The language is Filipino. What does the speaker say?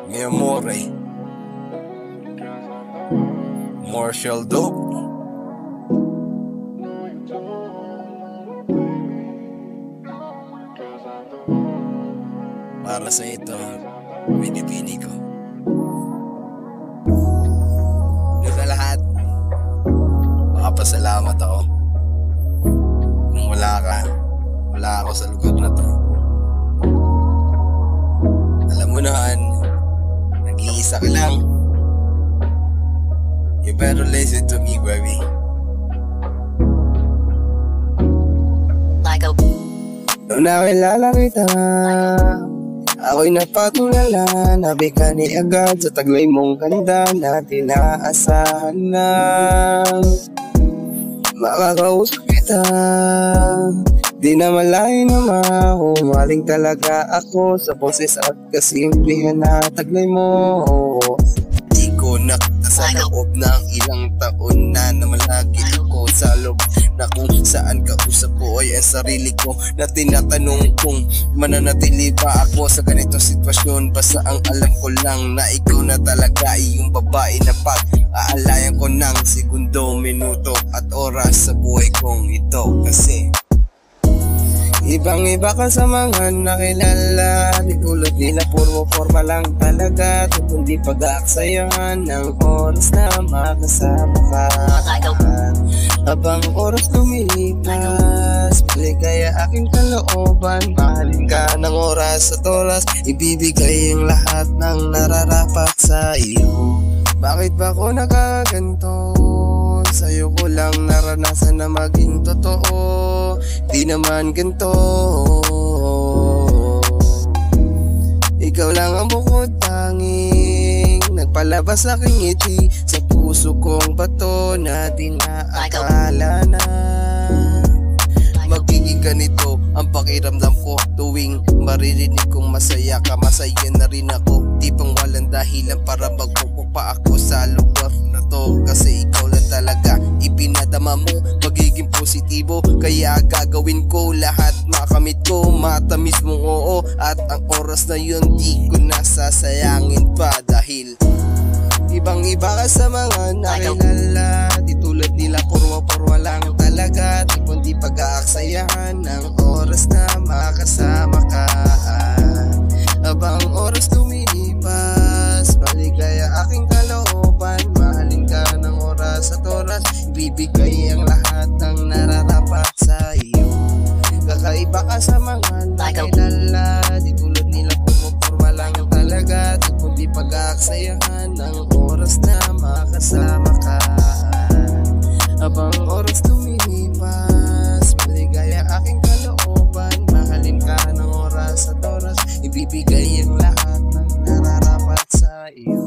Mi amore, Marshall Dope. Para sa ito, pinipini ko. Doon sa lahat, makapasalamat ako. Kung wala ka, wala ako sa lugar na to. Alam mo naman, nag-iisa ka lang. You better listen to me, baby. Nung nakilala kita, ako'y napatulala. Nabikani agad sa taglay mong ganda na tinaasahan na makakausap kita. Di na malayo na mahumaling talaga ako sa boses at kasimplihan na taglay mo. Di ko nakita sa loob ng ilang taon na malagi ako sa loob na kung saan kausap ko ay ang sarili ko na tinatanong kung mananatili ba ako sa ganitong sitwasyon. Basta ang alam ko lang na ikaw na talaga ay yung babae na pag-aalayan ko ng segundo, minuto at oras sa buhay kong ito. Kasi ibang-iba ka sa mga nakilala, di tulad nila puro forma lang talaga. At hindi pag-aaksayahan ng oras na makasama ka. Habang oras lumilipas, maligaya aking kalooban. Mahalin ka ng oras at oras, ibibigay ang lahat ng nararapat sa iyo. Bakit ba ako nakaganto? Sa'yo ko lang naranasan na maging totoo. Di naman ganito. Ikaw lang ang bukod tanging nagpalabas aking ngiti sa puso kong bato na di naakala na magiging ganito ang pakiramdam ko tuwing maririnig kong masaya ka. Masaya na rin ako, di pang walang dahilan para magpupok pa ako sa lugar na to. Kasi ikaw lang talaga ipinadama mo, magiging positibo. Kaya gagawin ko lahat, makamit ko, matamis mong oo. At ang oras na yun di ko nasasayangin pa. Dahil ibang-iba ka sa mga nakilala, di tulad nila purwa-purwa lang talaga. Di kundi pag-aaksayahan ng oras na makasama ka. Habang oras lumilipas, maligaya aking kalooban. Mahalin ka ng oras at oras, ibibigay ang lahat ng nararapat sa iyo. Kakaiba ka sa mga nakilala, di tulad nila purwa lang talaga. Di kundi pag-aaksayahan ng oras na makasama ka. Habang oras lumilipas, maligaya aking kalooban. Mahalin ka ng oras at oras, ibibigay ang lahat ng nararapat sa iyo.